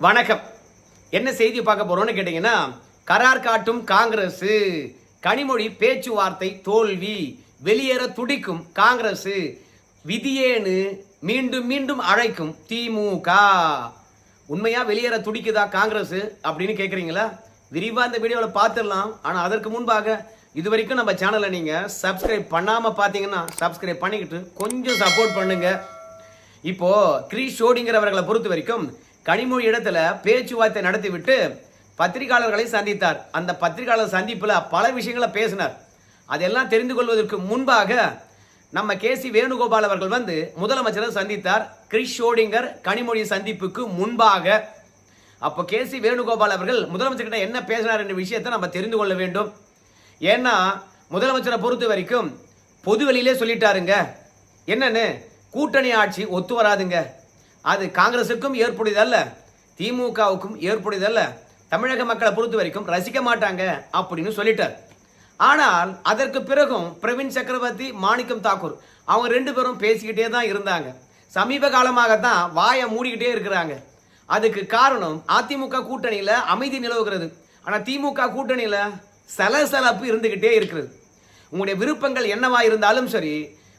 வணக்கம். என்ன செய்தி பார்க்க போறோம்னு கேட்டீங்கன்னா, கரார் காட்டும் காங்கிரஸ், கனிமொழி பேச்சுவார்த்தை தோல்வி, வெளியேற துடிக்கும் காங்கிரஸ், விதியேன்னு மீண்டும் மீண்டும் அழைக்கும் திமுக. உண்மையா வெளியேற துடிக்குதா காங்கிரஸ் அப்படின்னு கேட்குறீங்களா? விரிவா இந்த வீடியோவில் பார்த்துடலாம். ஆனால் அதற்கு முன்பாக இது வரைக்கும் நம்ம சேனலை நீங்கள் சப்ஸ்கிரைப் பண்ணாமல் பார்த்தீங்கன்னா சப்ஸ்கிரைப் பண்ணிக்கிட்டு கொஞ்சம் சப்போர்ட் பண்ணுங்க. இப்போ கிரீஷ் ஷோடிங்கிறவர்களை பொறுத்த வரைக்கும் கனிமொழி இடத்துல பேச்சுவார்த்தை நடத்திவிட்டு பத்திரிகையாளர்களை சந்தித்தார். அந்த பத்திரிகையாளர் சந்திப்பில் பல விஷயங்களை பேசினார். அதெல்லாம் தெரிந்து கொள்வதற்கு முன்பாக நம்ம கேசி வேணுகோபால் அவர்கள் முதலமைச்சரை சந்தித்தார். கிரீஷ் ஷோடிங்கர் கனிமொழி சந்திப்புக்கு முன்பாக. அப்போ கேசி வேணுகோபால் அவர்கள் முதலமைச்சர் கிட்ட என்ன பேசினார் என்ற விஷயத்தை நம்ம தெரிந்து கொள்ள வேண்டும். ஏன்னா முதலமைச்சரை பொறுத்த வரைக்கும் பொது வெளியிலே சொல்லிட்டாருங்க. என்னன்னு, கூட்டணி ஆட்சி ஒத்து வராதுங்க. அது காங்கிரசுக்கும் ஏற்புடையதல்ல, திமுகவுக்கும் ஏற்புடையதல்ல, தமிழக மக்களை பொறுத்த வரைக்கும் ரசிக்க மாட்டாங்க அப்படின்னு சொல்லிட்டார். ஆனால் அதற்கு பிறகும் பிரவீன் சக்கரவர்த்தி, மாணிக்கம் தாக்கூர் அவங்க ரெண்டு பேரும் பேசிக்கிட்டே தான் இருந்தாங்க. சமீப காலமாகத்தான் வாயை மூடிக்கிட்டே இருக்கிறாங்க. அதுக்கு காரணம் அதிமுக கூட்டணியில் அமைதி நிலவுகிறது. ஆனால் திமுக கூட்டணியில் சலசலப்பு இருந்துகிட்டே இருக்கிறது. உங்களுடைய விருப்பங்கள் என்னவா இருந்தாலும் சரி,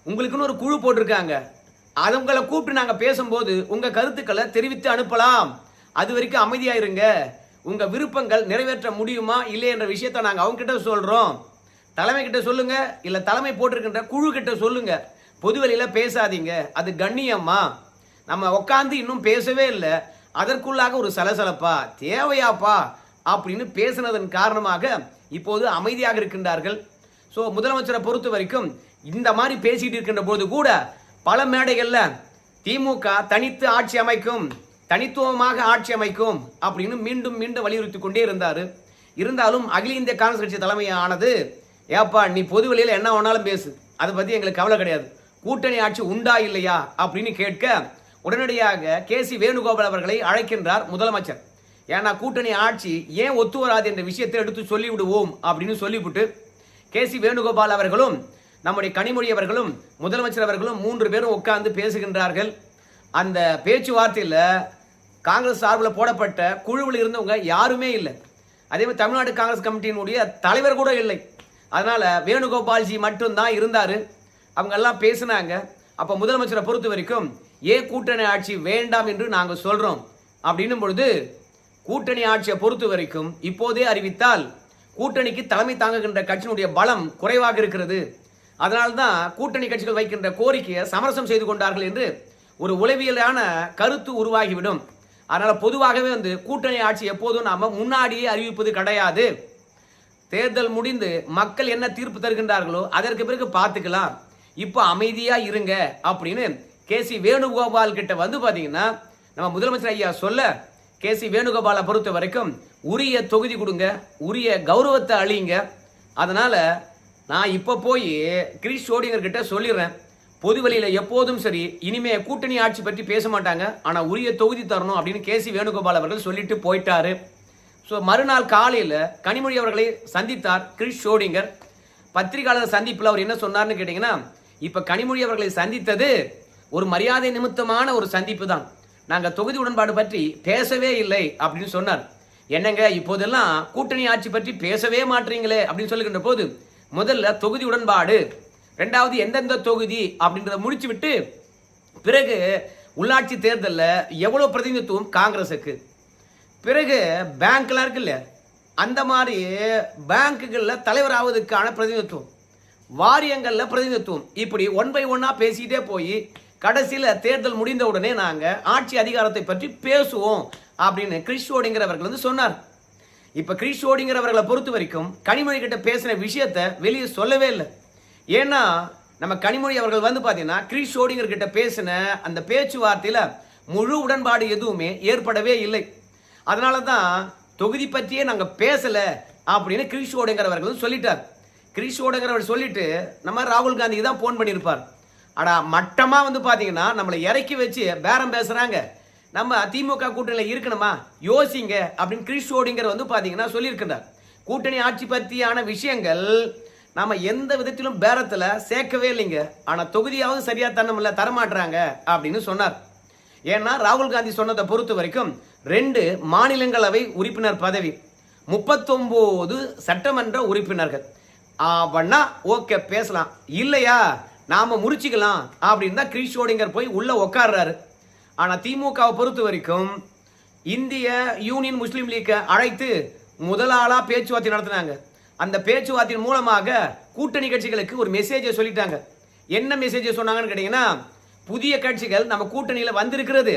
உங்களுக்குன்னு ஒரு குழு போட்டிருக்காங்க. அவங்களை கூப்பிட்டு நாங்கள் பேசும்போது உங்கள் கருத்துக்களை தெரிவித்து அனுப்பலாம். அது வரைக்கும் அமைதியாயிருங்க. உங்கள் விருப்பங்கள் நிறைவேற்ற முடியுமா இல்லை என்ற விஷயத்தை நாங்கள் அவங்க கிட்ட சொல்கிறோம். தலைமை கிட்ட சொல்லுங்க, இல்லை தலைமை போட்டிருக்கின்ற குழு கிட்ட சொல்லுங்க. பொதுவெளியில் பேசாதீங்க, அது கண்ணியம்மா. நம்ம உட்காந்து இன்னும் பேசவே இல்லை, அதற்குள்ளாக ஒரு சலசலப்பா தேவையாப்பா அப்படின்னு பேசினதன் காரணமாக இப்போது அமைதியாக இருக்கின்றார்கள். ஸோ முதலமைச்சரை பொறுத்த வரைக்கும் இந்த மாதிரி பேசிட்டு இருக்கின்ற போது கூட பல மேடைகளில் திமுக தனித்து ஆட்சி அமைக்கும், தனித்துவமாக ஆட்சி அமைக்கும் அப்படின்னு மீண்டும் மீண்டும் வலியுறுத்தி கொண்டே இருந்தாலும் அகில இந்திய காங்கிரஸ் கட்சி தலைமையானது, ஏப்பா நீ பொது வெளியில் என்ன வேணாலும் பேசு, அதை பற்றி எங்களுக்கு கவலை கிடையாது, கூட்டணி ஆட்சி உண்டா இல்லையா அப்படின்னு கேட்க உடனடியாக கேசி வேணுகோபால் அவர்களை அழைக்கின்றார் முதலமைச்சர். ஏன்னா கூட்டணி ஆட்சி ஏன் ஒத்து வராது என்ற விஷயத்தை எடுத்து சொல்லிவிடுவோம் அப்படின்னு சொல்லிவிட்டு கேசி வேணுகோபால் அவர்களும் நம்முடைய கனிமொழி அவர்களும் முதலமைச்சர் அவர்களும் 3 பேரும் உட்கார்ந்து பேசுகின்றார்கள். அந்த பேச்சுவார்த்தையில் காங்கிரஸ் சார்பில் போடப்பட்ட குழுவில் இருந்தவங்க யாருமே இல்லை. அதே மாதிரி தமிழ்நாடு காங்கிரஸ் கமிட்டியினுடைய தலைவர் கூட இல்லை. அதனால வேணுகோபால்ஜி மட்டும்தான் இருந்தார். அவங்க எல்லாம் பேசினாங்க. அப்போ முதலமைச்சரை பொறுத்த வரைக்கும் ஏன் கூட்டணி ஆட்சி வேண்டாம் என்று நாங்கள் சொல்றோம் அப்படின்னும் பொழுது, கூட்டணி ஆட்சியை பொறுத்த வரைக்கும் இப்போதே அறிவித்தால் கூட்டணிக்கு தலைமை தாங்குகின்ற கட்சியினுடைய பலம் குறைவாக இருக்கிறது. அதனால்தான் கூட்டணி கட்சிகள் வைக்கின்ற கோரிக்கையை சமரசம் செய்து கொண்டார்கள் என்று ஒரு உளவியலான கருத்து உருவாகிவிடும். அதனால பொதுவாகவே கூட்டணி ஆட்சி எப்போதும் நாம முன்னாடியே அறிவிப்பது கிடையாது. தேர்தல் முடிந்து மக்கள் என்ன தீர்ப்பு தருகின்றார்களோ அதற்கு பிறகு பார்த்துக்கலாம், இப்போ அமைதியா இருங்க அப்படின்னு கேசி வேணுகோபால் கிட்ட பாத்தீங்கன்னா நம்ம முதலமைச்சர் ஐயா சொல்ல, கேசி வேணுகோபாலை பொறுத்த வரைக்கும் உரிய தொகுதி கொடுங்க, உரிய கௌரவத்தை அழியுங்க. அதனால நான் இப்போ போய் கிரீஷ் ஷோடிங்கர் கிட்ட சொல்லிடுறேன், பொது வெளியில் எப்போதும் சரி இனிமே கூட்டணி ஆட்சி பற்றி பேச மாட்டாங்க, ஆனால் உரிய தொகுதி தரணும் அப்படின்னு கேசி வேணுகோபால் அவர்கள் சொல்லிட்டு போயிட்டாரு. ஸோ மறுநாள் காலையில் கனிமொழி அவர்களை சந்தித்தார் கிரீஷ் ஷோடிங்கர். பத்திரிகையாளர் சந்திப்பில் அவர் என்ன சொன்னார்னு கேட்டிங்கன்னா, இப்போ கனிமொழி அவர்களை சந்தித்தது ஒரு மரியாதை நிமித்தமான ஒரு சந்திப்பு தான், நாங்கள் தொகுதி உடன்பாடு பற்றி பேசவே இல்லை அப்படின்னு சொன்னார். என்னங்க இப்போதெல்லாம் கூட்டணி ஆட்சி பற்றி பேசவே மாட்டீங்களே அப்படின்னு சொல்லுகின்ற போது, முதல்ல தொகுதி உடன்பாடு, ரெண்டாவது எந்தெந்த தொகுதி அப்படின்றத முடிச்சு விட்டு பிறகு உள்ளாட்சி தேர்தலில் எவ்வளவு பிரதிநிதித்துவம் காங்கிரஸுக்கு, பிறகு பேங்க்லாம் இருக்குல்ல அந்த மாதிரி பேங்குகளில் தலைவராவதுக்கான பிரதிநிதித்துவம், வாரியங்களில் பிரதிநிதித்துவம், இப்படி 1 by 1 பேசிக்கிட்டே போய் கடைசியில் தேர்தல் முடிந்த உடனே நாங்கள் ஆட்சி அதிகாரத்தை பற்றி பேசுவோம் அப்படின்னு கிரீஷ் ஷோடிங்கர் சொன்னார். இப்போ கிரீஷ் ஷோடிங்கர் அவர்களை பொறுத்த வரைக்கும் கனிமொழி கிட்ட பேசின விஷயத்தை வெளியே சொல்லவே இல்லை. ஏன்னா நம்ம கனிமொழி அவர்கள் பார்த்தீங்கன்னா கிரீஷ் ஷோடிங்கர் கிட்ட பேசின அந்த பேச்சுவார்த்தையில் முழு உடன்பாடு எதுவுமே ஏற்படவே இல்லை. அதனால தான் தொகுதி பற்றியே நாங்கள் பேசலை அப்படின்னு கிரீஷ் ஷோடிங்கர் அவர்கள் சொல்லிட்டார். கிரீஷ் ஷோடிங்கர் அவர் சொல்லிட்டு நம்ம ராகுல் காந்திக்கு தான் ஃபோன் பண்ணியிருப்பார். ஆனால் மட்டமாக பார்த்தீங்கன்னா நம்மளை இறக்கி வச்சு பேரம் பேசுகிறாங்க, நம்ம திமுக கூட்டணியில் இருக்கணுமா யோசிங்க அப்படின்னு கிரீஷ் ஷோடிங்கர் பார்த்தீங்கன்னா சொல்லியிருக்கிறார். கூட்டணி ஆட்சி பற்றியான விஷயங்கள் நாம எந்த விதத்திலும் பேரத்தில் சேர்க்கவே இல்லைங்க. ஆனால் தொகுதியாவது சரியா தரமாட்டுறாங்க அப்படின்னு சொன்னார். ஏன்னா ராகுல் காந்தி சொன்னதை பொறுத்த வரைக்கும் 2 மாநிலங்களவை உறுப்பினர் பதவி, 39 சட்டமன்ற உறுப்பினர்கள். அவனா ஓகே பேசலாம், இல்லையா நாம முறிச்சிக்கலாம் அப்படின்னு தான் கிரீஷ் ஷோடிங்கர் போய் உள்ள உட்கார்றாரு. ஆனா திமுகவை பொறுத்த வரைக்கும் இந்திய யூனியன் முஸ்லீம் லீக்கை அழைத்து முதலாளா பேச்சுவார்த்தை நடத்தினாங்க. அந்த பேச்சுவார்த்தையின் மூலமாக கூட்டணி கட்சிகளுக்கு ஒரு மெசேஜை சொல்லிட்டாங்க. என்ன மெசேஜை சொன்னாங்கன்னு கேட்டீங்கன்னா, புதிய கட்சிகள் நம்ம கூட்டணியில வந்திருக்கிறது,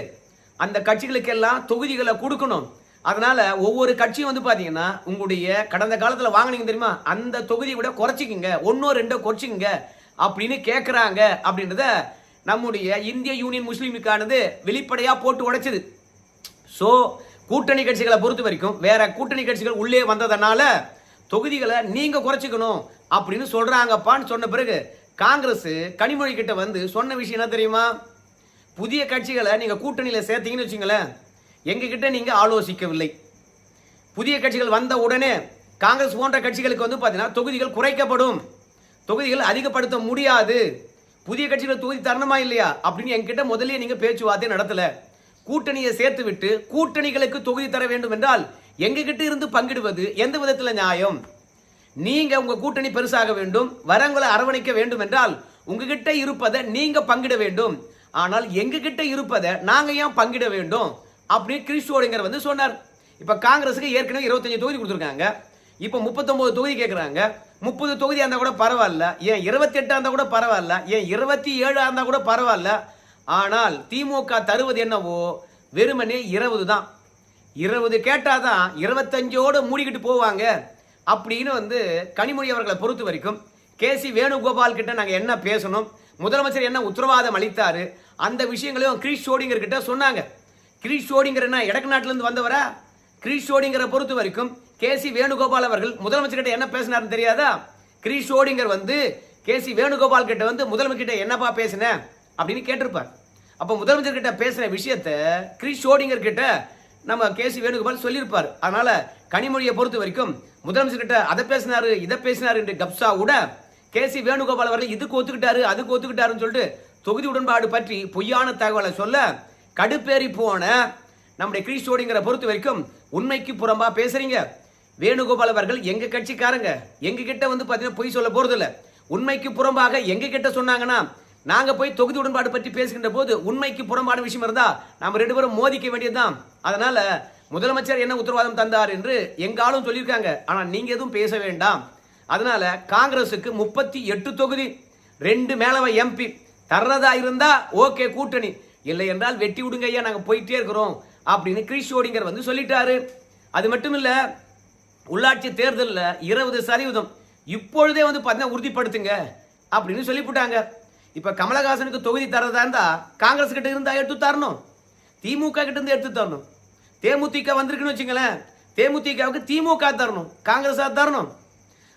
அந்த கட்சிகளுக்கு எல்லாம் தொகுதிகளை கொடுக்கணும். அதனால ஒவ்வொரு கட்சியும் வந்து பாத்தீங்கன்னா உங்களுடைய கடந்த காலத்துல வாங்கினீங்க தெரியுமா, அந்த தொகுதியை விட குறைச்சிக்கங்க, 1-2 குறைச்சிக்கங்க அப்படின்னு கேட்கிறாங்க. அப்படின்றத நம்முடைய இந்திய யூனியன் முஸ்லீம் லீக்கானது வெளிப்படையா போட்டு உடைச்சது. ஸோ கூட்டணி கட்சிகளை பொறுத்த வரைக்கும் வேற கூட்டணி கட்சிகள் உள்ளே வந்ததனால தொகுதிகளை நீங்க குறைச்சிக்கணும் அப்படின்னு சொல்றாங்கப்பான்னு சொன்ன பிறகு காங்கிரஸ் கனிமொழி கிட்ட வந்து சொன்ன விஷயம் என்ன தெரியுமா, புதிய கட்சிகளை நீங்க கூட்டணியில சேர்த்தீங்கன்னு வச்சுங்களேன், எங்க கிட்ட நீங்க ஆலோசிக்கவில்லை. புதிய கட்சிகள் வந்த உடனே காங்கிரஸ் போன்ற கட்சிகளுக்கு வந்து பாத்தீங்கன்னா தொகுதிகள் குறைக்கப்படும், தொகுதிகள் அதிகப்படுத்த முடியாது, புதிய கட்சிகள் தொகுதி தரணுமா இல்லையா அப்படின்னு என்கிட்ட முதல்ல நீங்க பேச்சுவார்த்தை நடத்தல. கூட்டணியை சேர்த்து விட்டு கூட்டணிகளுக்கு தொகுதி தர வேண்டும் என்றால் எங்க கிட்ட இருந்து பங்கிடுவது எந்த விதத்தில் நியாயம்? நீங்க உங்க கூட்டணி பெருசாக வேண்டும், வரங்களை அரவணைக்க வேண்டும் என்றால் உங்ககிட்ட இருப்பதை நீங்க பங்கிட வேண்டும். ஆனால் எங்க கிட்ட இருப்பதை நாங்க ஏன் பங்கிட வேண்டும் அப்படி கிரீஷ் ஷோடிங்கர் வந்து சொன்னார். இப்ப காங்கிரஸுக்கு ஏற்கனவே 25 தொகுதி கொடுத்துருக்காங்க, இப்ப 39 தொகுதி கேட்கிறாங்க. 30 தொகுதி இருந்தா கூட பரவாயில்ல, ஏன் 28 இருந்தா கூட பரவாயில்ல, ஏன் 27 இருந்தா கூட பரவாயில்ல. ஆனால் திமுக தருவது என்னவோ வெறுமனே 20 தான். 20 கேட்டாதான் 25ஓடு மூடிக்கிட்டு போவாங்க அப்படின்னு வந்து கனிமொழி அவர்களை பொறுத்த வரைக்கும் கேசி வேணுகோபால் கிட்ட நாங்க என்ன பேசணும், முதலமைச்சர் என்ன உத்தரவாதம் அளித்தாரு, அந்த விஷயங்களையும் கிரீஷ் ஷோடிங்கர் கிட்ட சொன்னாங்க. கிரீஷ் ஷோடிங்கர் என்ன எடக்கு நாட்டில இருந்து வந்தவரா? கிரீஷ் ஷோடிங்கரை பொறுத்த வரைக்கும் கேசி வேணுகோபால் அவர்கள் முதலமைச்சர் கிட்ட என்ன பேசினாருன்னு தெரியாதா? கிரீஷ் ஷோடிங்கர் வந்து கேசி வேணுகோபால் கிட்ட வந்து முதலமைச்சர் கிட்ட என்னப்பா பேசின அப்படின்னு கேட்டிருப்பார். அப்ப முதலமைச்சர் கிட்ட பேசுற விஷயத்தை கிரீஷ் ஷோடிங்கர் கிட்ட நம்ம கேசி வேணுகோபால் சொல்லியிருப்பார். அதனால கனிமொழியை பொறுத்த வரைக்கும் முதலமைச்சர் கிட்ட அதை பேசினாரு இதை பேசினாரு என்று கப்சா கூட கேசி வேணுகோபால் அவர்கள் இதுக்கு ஒத்துக்கிட்டாரு அதுக்கு ஒத்துக்கிட்டாருன்னு சொல்லிட்டு தொகுதி உடன்பாடு பற்றி பொய்யான தகவலை சொல்ல கடுப்பேறி போன நம்முடைய கிரீஷ் ஷோடிங்கரை பொறுத்த வரைக்கும் உண்மைக்கு புறம்பா பேசுறீங்க. வேணுகோபால் அவர்கள் எங்க கட்சிக்காரங்க, எங்க கிட்ட வந்து பாத்தீங்கன்னா பொய் சொல்ல போறது இல்ல. உண்மைக்கு புறம்பாக எங்க கிட்ட சொன்னாங்கன்னா நாங்க போய் தொகுதி உடன்பாடு பற்றி பேசுகின்ற போது உண்மைக்கு புறம்பான விஷயம் இருந்தா நம்ம 2 பேரும் மோதிக்க வேண்டியதுதான். அதனால முதலமைச்சர் என்ன உத்தரவாதம் தந்தார் என்று எங்காலும் சொல்லியிருக்காங்க, ஆனா நீங்க எதுவும் பேச வேண்டாம். அதனால காங்கிரசுக்கு 38 தொகுதி, 2 மேலவை எம்பி தர்றதா இருந்தா ஓகே கூட்டணி, இல்லை என்றால் வெட்டி விடுங்க ஐயா, நாங்க போயிட்டே இருக்கிறோம் அப்படின்னு கிரீஷ் ஷோடிங்கர் வந்து சொல்லிட்டாரு. அது மட்டும் இல்ல, உள்ளாட்சி தேர்தலில் 20% இப்பொழுதே வந்து பார்த்தீங்கன்னா உறுதிப்படுத்துங்க அப்படின்னு சொல்லிவிட்டாங்க. இப்ப கமலஹாசனுக்கு தொகுதி தரதா இருந்தா காங்கிரஸ் கிட்ட இருந்தா எடுத்து தரணும், திமுக கிட்ட இருந்து எடுத்து தரணும். தேமுதிக வந்திருக்குன்னு வச்சுங்களேன், தேமுதிகவுக்கு திமுக தரணும், காங்கிரஸ் தரணும்.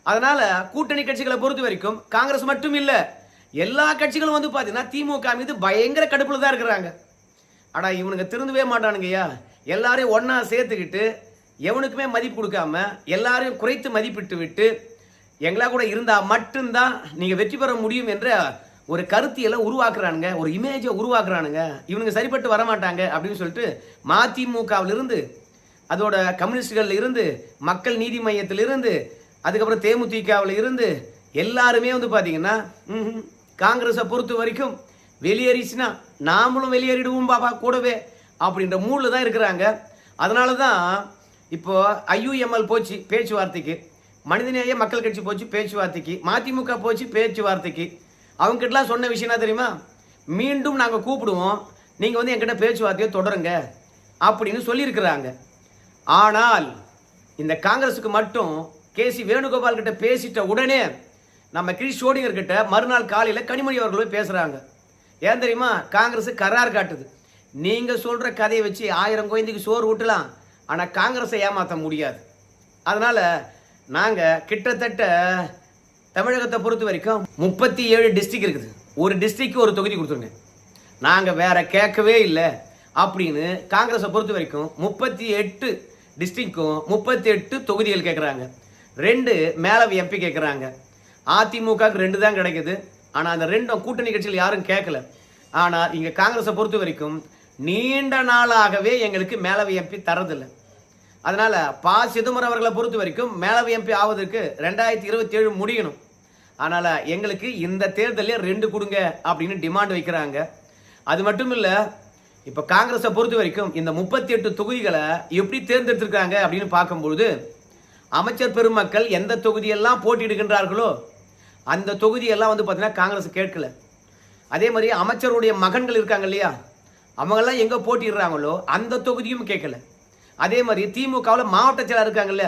அதனால கூட்டணி கட்சிகளை பொறுத்த வரைக்கும் காங்கிரஸ் மட்டும் இல்ல, எல்லா கட்சிகளும் வந்து பாத்தீங்கன்னா திமுக மீது பயங்கர கடுப்புல தான் இருக்கிறாங்க. ஆனா இவனுங்க திருந்தவே மாட்டானுங்கய்யா. எல்லாரையும் ஒன்னா சேர்த்துக்கிட்டு எவனுக்குமே மதிப்பு கொடுக்காம எல்லாரையும் குறைத்து மதிப்பிட்டு விட்டு எங்களா கூட இருந்தா மட்டும்தான் நீங்க வெற்றி பெற முடியும் என்ற ஒரு கருத்தியலை உருவாக்குறானுங்க, ஒரு இமேஜை உருவாக்குறானுங்க. இவனுங்க சரிப்பட்டு வரமாட்டாங்க அப்படின்னு சொல்லிட்டு மதிமுகவிலிருந்து, அதோட கம்யூனிஸ்டுகள் இருந்து, மக்கள் நீதி மையத்திலிருந்து, அதுக்கப்புறம் தேமுதிகவில் இருந்து எல்லாருமே வந்து பாத்தீங்கன்னா காங்கிரஸை பொறுத்த வரைக்கும் வெளியேறிச்சுன்னா நாமளும் வெளியேறிடுவோம் பாபா கூடவே அப்படின்ற மூடில் தான் இருக்கிறாங்க. அதனால தான் இப்போ IUML போச்சு பேச்சுவார்த்தைக்கு, மனிதநேய மக்கள் கட்சி போச்சு பேச்சுவார்த்தைக்கு, மதிமுக போச்சு பேச்சுவார்த்தைக்கு. அவங்க கிட்டலாம் சொன்ன விஷயம் என்ன தெரியுமா, மீண்டும் நாங்கள் கூப்பிடுவோம், நீங்கள் வந்து என்கிட்ட பேச்சுவார்த்தையை தொடருங்க அப்படின்னு சொல்லியிருக்கிறாங்க. ஆனால் இந்த காங்கிரஸுக்கு மட்டும் கேசி வேணுகோபால் கிட்ட பேசிட்ட உடனே நம்ம கிரீஷ் ஷோடிங்கர் கிட்ட மறுநாள் காலையில் கனிமொழி அவர்களும் பேசுகிறாங்க. ஏன் தெரியுமா, காங்கிரஸ் கரார் காட்டுது, நீங்கள் சொல்கிற கதையை வச்சு 1000 குழந்தைக்கு சோறு ஊட்டலாம், ஆனால் காங்கிரஸை ஏமாற்ற முடியாது. அதனால் நாங்கள் கிட்டத்தட்ட தமிழகத்தை பொறுத்த வரைக்கும் 37 டிஸ்ட்ரிக்ட் இருக்குது, ஒரு டிஸ்ட்ரிக்ட் ஒரு தொகுதி கொடுத்துருங்க, நாங்கள் வேற கேட்கவே இல்லை அப்படின்னு காங்கிரஸை பொறுத்த வரைக்கும் 38 டிஸ்ட்ரிக்டும் 38 தொகுதிகள் கேட்குறாங்க. 2 மேலவை எம்பி கேட்குறாங்க. அதிமுகவுக்கு 2 தான் கிடைக்குது, ஆனால் அந்த 2 கூட்டணி கட்சியில் யாரும் கேட்கல. ஆனால் இங்கே காங்கிரஸை பொறுத்த வரைக்கும் நீண்ட நாளாகவே எங்களுக்கு மேலவை எம்பி தரதில்லை. அதனால சிதம்பரம் அவர்களை பொறுத்த வரைக்கும் மேலவை எம்பி ஆவதற்கு 2027 முடியணும். அதனால எங்களுக்கு இந்த தேர்தலில் 2 கொடுங்க அப்படின்னு டிமாண்ட் வைக்கிறாங்க. அது மட்டும் இல்ல, இப்ப காங்கிரஸை பொறுத்த வரைக்கும் இந்த 38 தொகுதிகளை எப்படி தேர்ந்தெடுத்திருக்காங்க அப்படின்னு பார்க்கும்பொழுது, அமைச்சர் பெருமக்கள் எந்த தொகுதியெல்லாம் போட்டியிடுகின்றார்களோ அந்த தொகுதியெல்லாம் வந்து பார்த்தீங்கன்னா காங்கிரஸ் கேட்கல. அதே மாதிரி அமைச்சருடைய மகன்கள் இருக்காங்க இல்லையா, அவங்கெல்லாம் எங்க போட்டிடுறாங்களோ அந்த தொகுதியும் கேட்கல. அதே மாதிரி திமுகவில் மாவட்ட செயலாளர் இருக்காங்கல்ல,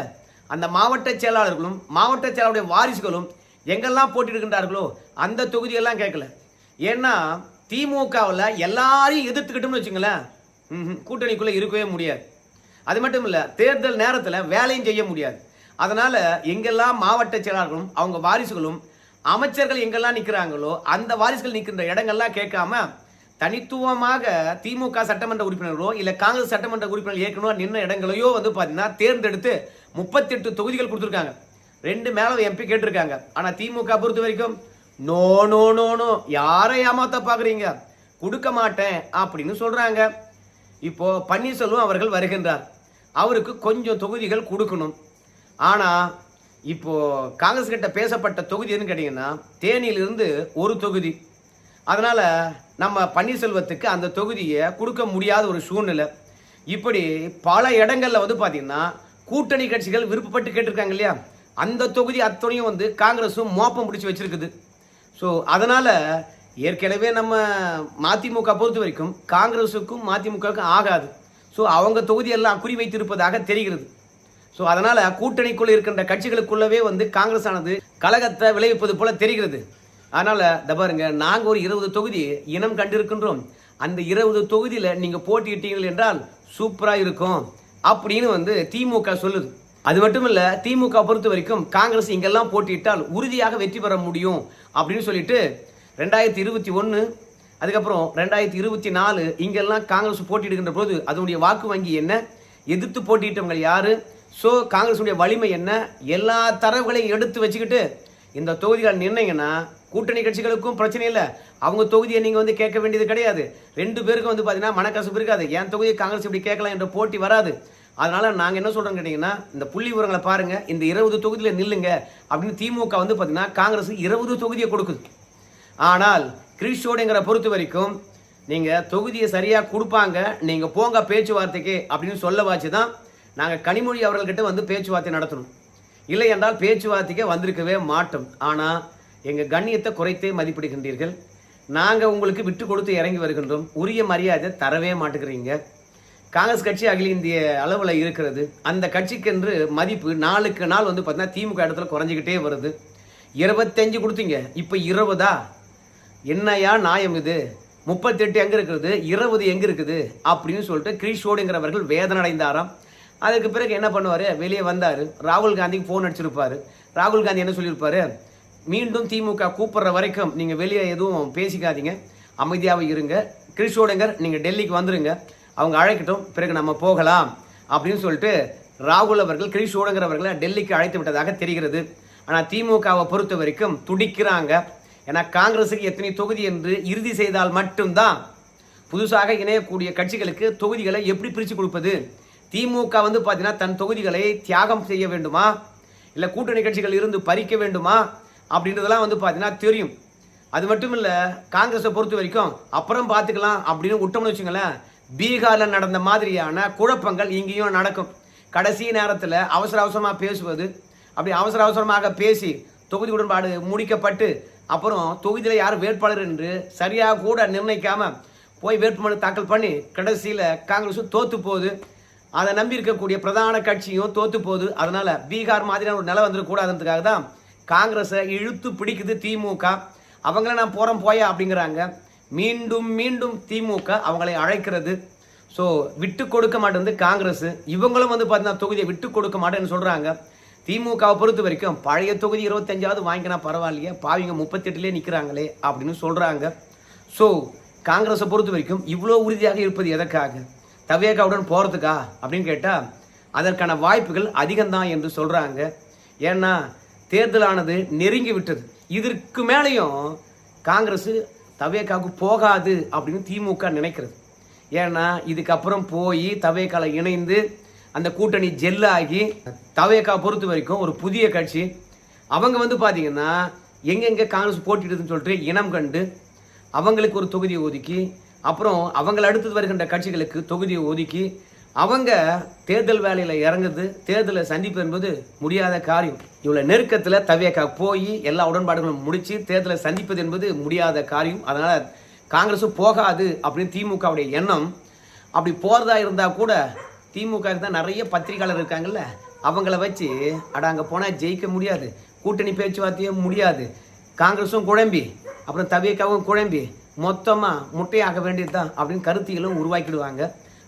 அந்த மாவட்ட செயலாளர்களும் மாவட்ட செயலாளருடைய வாரிசுகளும் எங்கெல்லாம் போட்டியிடுகின்றார்களோ அந்த தொகுதியெல்லாம் கேட்கல. ஏன்னா திமுகவில் எல்லாரையும் எதிர்த்துக்கிட்டோம்னு வச்சுங்களேன், கூட்டணிக்குள்ள இருக்கவே முடியாது. அது மட்டும் இல்ல, தேர்தல் நேரத்தில் வேலையும் செய்ய முடியாது. அதனால எங்கெல்லாம் மாவட்ட செயலாளர்களும் அவங்க வாரிசுகளும் அமைச்சர்கள் எங்கெல்லாம் நிற்கிறாங்களோ அந்த வாரிசுகள் நிற்கின்ற இடங்கள்லாம் கேட்காம தனித்துவமாக திமுக சட்டமன்ற உறுப்பினர்களோ இல்ல காங்கிரஸ் சட்டமன்ற உறுப்பினர்கள் ஏற்கனவே நின்ற இடங்களையோ வந்து பாத்தீங்கன்னா தேர்ந்தெடுத்து 38 தொகுதிகள் கொடுத்துருக்காங்க. 2 மேலவை எம்பி கேட்டிருக்காங்க. ஆனா திமுக பொறுத்த வரைக்கும் நோ நோ நோ நோ, யாரை ஏமாத்த பாக்குறீங்க, கொடுக்க மாட்டேன் அப்படின்னு சொல்றாங்க. இப்போ பன்னீர்செல்வம் அவர்கள் வருகின்றார், அவருக்கு கொஞ்சம் தொகுதிகள் கொடுக்கணும். ஆனா இப்போ காங்கிரஸ் கிட்ட பேசப்பட்ட தொகுதி எதுன்னு கேட்டீங்கன்னா தேனியிலிருந்து ஒரு தொகுதி. அதனால நம்ம பன்னீர்செல்வத்துக்கு அந்த தொகுதியை கொடுக்க முடியாத ஒரு சூழ்நிலை. இப்படி பல இடங்கள்ல வந்து பாத்தீங்கன்னா கூட்டணி கட்சிகள் விருப்பப்பட்டு கேட்டிருக்காங்க இல்லையா, அந்த தொகுதி அத்தனையும் வந்து காங்கிரஸும் மோப்பம் பிடிச்சி வச்சிருக்குது. ஸோ அதனால ஏற்கனவே நம்ம மதிமுக பொறுத்த வரைக்கும் காங்கிரஸுக்கும் மதிமுகவுக்கும் ஆகாது. ஸோ அவங்க தொகுதியெல்லாம் குறி வைத்திருப்பதாக தெரிகிறது. ஸோ அதனால கூட்டணிக்குள்ள இருக்கின்ற கட்சிகளுக்குள்ளவே வந்து காங்கிரஸ் ஆனது கலகத்தை விளைவிப்பது போல தெரிகிறது. அதனால பாருங்க, நாங்க ஒரு 20 தொகுதி இனம் கண்டிருக்கின்றோம். அந்த 20 தொகுதியில நீங்க போட்டியிட்டீர்கள் என்றால் சூப்பரா இருக்கும் அப்படின்னு வந்து திமுக சொல்லுது. அது மட்டும் இல்ல, திமுக பொறுத்த வரைக்கும் காங்கிரஸ் இங்கெல்லாம் போட்டியிட்டால் உறுதியாக வெற்றி பெற முடியும் அப்படின்னு சொல்லிட்டு 2021 அதுக்கப்புறம் 2024 இங்கெல்லாம் காங்கிரஸ் போட்டியிடுகின்ற போது அதனுடைய வாக்கு வங்கி என்ன, எதிர்த்து போட்டியிட்டவங்க யாரு, ஸோ காங்கிரஸுடைய வலிமை என்ன, எல்லா தரவுகளையும் எடுத்து வச்சுக்கிட்டு இந்த தொகுதிகள் நிர்ணயிங்கன்னா கூட்டணி கட்சிகளுக்கும் பிரச்சனை இல்லை. அவங்க தொகுதியை நீங்க வந்து கேட்க வேண்டியது கிடையாது. 2 பேருக்கும் வந்து பாத்தீங்கன்னா மனக்கசப்பு இருக்காது. என் தொகுதியை காங்கிரஸ் இப்படி கேட்கலாம் என்ற போட்டி வராது. அதனால நாங்க என்ன சொல்றோம் கேட்டீங்கன்னா, இந்த புள்ளி விவரங்களை பாருங்க, இந்த 20 தொகுதியில நில்லுங்க அப்படின்னு திமுக வந்து பாத்தீங்கன்னா காங்கிரஸ் 20 தொகுதியை கொடுக்குது. ஆனால் கிரீஷோடுங்கிற பொறுத்த வரைக்கும் நீங்க தொகுதியை சரியா கொடுப்பாங்க, நீங்க போங்க பேச்சுவார்த்தைக்கு அப்படின்னு சொல்ல வாச்சுதான் நாங்க கனிமொழி அவர்கள்கிட்ட வந்து பேச்சுவார்த்தை நடத்தணும். இல்லை என்றால் பேச்சுவார்த்தைக்கே வந்திருக்கவே மாட்டோம். ஆனா எங்க கண்ணியத்தை குறைத்தே மதிப்பிடுகின்றீர்கள். நாங்க உங்களுக்கு விட்டு கொடுத்து இறங்கி வருகின்றோம், உரிய மரியாதை தரவே மாட்டேங்கிறீங்க. காங்கிரஸ் கட்சி அகில இந்திய அளவில் இருக்கிறது. அந்த கட்சிக்கென்று மதிப்பு நாளுக்கு நாள் வந்து பார்த்தீங்கன்னா திமுக இடத்துல குறைஞ்சிக்கிட்டே வருது. 25 கொடுத்தீங்க, இப்போ 20ஆ? என்னையா நியாயம் இது? 38 எங்க இருக்கிறது, 20 எங்க இருக்குது அப்படின்னு சொல்லிட்டு கிரீஷோடுங்கிறவர்கள் வேதனை அடைந்தாராம். அதுக்கு பிறகு என்ன பண்ணுவாரு, வெளியே வந்தாரு, ராகுல் காந்திக்கு போன் அடிச்சிருப்பாரு. ராகுல் காந்தி என்ன சொல்லியிருப்பாரு, மீண்டும் திமுக கூப்பிடுற வரைக்கும் நீங்க வெளியே எதுவும் பேசிக்காதீங்க, அமைதியாக இருங்க, கிரீஷோடுங்கர் நீங்க டெல்லிக்கு வந்துருங்க, அவங்க அழைக்கட்டும், பிறகு நம்ம போகலாம் அப்படின்னு சொல்லிட்டு ராகுல் அவர்கள் கிரீஷோடுங்கிறவர்களை டெல்லிக்கு அழைத்து விட்டதாக தெரிகிறது. ஆனா திமுகவை பொறுத்த வரைக்கும் துடிக்கிறாங்க. ஏன்னா காங்கிரஸுக்கு எத்தனை தொகுதி என்று இறுதி செய்தால் மட்டும்தான் புதுசாக இணையக்கூடிய கட்சிகளுக்கு தொகுதிகளை எப்படி பிரித்து கொடுப்பது. திமுக வந்து பார்த்தீங்கன்னா தன் தொகுதிகளை தியாகம் செய்ய வேண்டுமா, இல்லை கூட்டணி கட்சிகள் இருந்து பறிக்க வேண்டுமா அப்படின்றதெல்லாம் வந்து பார்த்தீங்கன்னா தெரியும். அது மட்டும் இல்லை, காங்கிரஸை பொறுத்த வரைக்கும் அப்புறம் பார்த்துக்கலாம் அப்படின்னு விட்டோம்னு வச்சுங்களேன், பீகாரில் நடந்த மாதிரியான குழப்பங்கள் இங்கேயும் நடக்கும். கடைசி நேரத்தில் அவசர அவசரமாக பேசுவது, அப்படி அவசர அவசரமாக பேசி தொகுதி உடன்பாடு முடிக்கப்பட்டு அப்புறம் தொகுதியில் யார் வேட்பாளர் என்று சரியாக கூட நிர்ணயிக்காம போய் வேட்புமனு தாக்கல் பண்ணி கடைசியில் காங்கிரஸும் தோத்து போகுது. அதை நம்பி இருக்கக்கூடிய பிரதான கட்சியும் தோத்து போகுது. அதனால பீகார் மாதிரியான ஒரு நிலை வந்துடக்கூடாதுன்றதுக்காக தான் காங்கிரஸை இழுத்து பிடிக்குது திமுக. அவங்கள நான் போறேன் போயா அப்படிங்கிறாங்க. மீண்டும் மீண்டும் திமுக அவங்களை அழைக்கிறது. ஸோ விட்டு கொடுக்க மாட்டேங்குது காங்கிரஸ். இவங்களும் வந்து பார்த்தீங்கன்னா தொகுதியை விட்டு கொடுக்க மாட்டேன்னு சொல்றாங்க. திமுகவை பொறுத்த வரைக்கும் பழைய தொகுதி 25ஆவது வாங்கினா பரவாயில்லையே, பாவிங்க 38லே நிற்கிறாங்களே அப்படின்னு சொல்றாங்க. ஸோ காங்கிரஸை பொறுத்த வரைக்கும் இவ்வளோ உறுதியாக இருப்பது எதற்காக, தவேகாவுடன் போறதுக்கா அப்படின்னு கேட்டால் அதற்கான வாய்ப்புகள் அதிகம்தான் என்று சொல்றாங்க. ஏன்னா தேர்தலானது நெருங்கி விட்டது. இதற்கு மேலேயும் காங்கிரஸ் தவேகாவுக்கு போகாது அப்படின்னு திமுக நினைக்கிறது. ஏன்னா இதுக்கப்புறம் போய் தவேக்கால இணைந்து அந்த கூட்டணி ஜெல்லாகி தவேக்கா பொறுத்த வரைக்கும் ஒரு புதிய கட்சி. அவங்க வந்து பார்த்தீங்கன்னா எங்கெங்கே காங்கிரஸ் போட்டிடுதுன்னு சொல்லிட்டு இனம் கண்டு அவங்களுக்கு ஒரு தொகுதியை ஒதுக்கி, அப்புறம் அவங்களை அடுத்தது வருகின்ற கட்சிகளுக்கு தொகுதியை ஒதுக்கி அவங்க தேர்தல் வேலையில் இறங்குது, தேர்தலை சந்திப்பு என்பது முடியாத காரியம். இவ்வளோ நெருக்கத்தில் தவேக்கா போய் எல்லா உடன்பாடுகளும் முடித்து தேர்தலை சந்திப்பது என்பது முடியாத காரியம். அதனால் காங்கிரஸும் போகாது அப்படின்னு திமுகவுடைய எண்ணம். அப்படி போகிறதா இருந்தால் கூட திமுக தான் நிறைய பத்திரிகையாளர் இருக்காங்கல்ல, அவங்கள வச்சு அங்கே போனால் ஜெயிக்க முடியாது, கூட்டணி பேச்சுவார்த்தையும் முடியாது, காங்கிரஸும் குழம்பி அப்புறம் தவேக்காவும் குழம்பி மொத்தமாக முட்டையாக வேண்டியது தான் அப்படின்னு கருத்தியலும் உருவாக்கிடுவாங்க.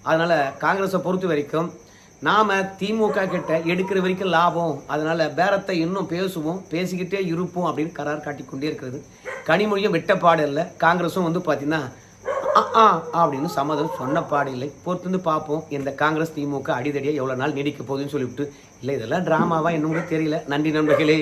அதனால் காங்கிரஸை பொறுத்த வரைக்கும் நாம் திமுக கிட்ட எடுக்கிற வரைக்கும் லாபம், அதனால் பேரத்தை இன்னும் பேசுவோம், பேசிக்கிட்டே இருப்போம் அப்படின்னு கரார் காட்டிக்கொண்டே இருக்கிறது. கனிமொழியும் விட்டப்பாடு இல்லை, காங்கிரஸும் வந்து பார்த்தீங்கன்னா அப்படின்னு சம்மதம் சொன்ன பாடு இல்லை. பொறுத்து பார்ப்போம் இந்த காங்கிரஸ் திமுக அடிதடியாக எவ்வளோ நாள் நீடிக்க போகுதுன்னு சொல்லிவிட்டு. இல்லை இதெல்லாம் ட்ராமாவா என்னன்னு தெரியல. நன்றி நண்பர்களே.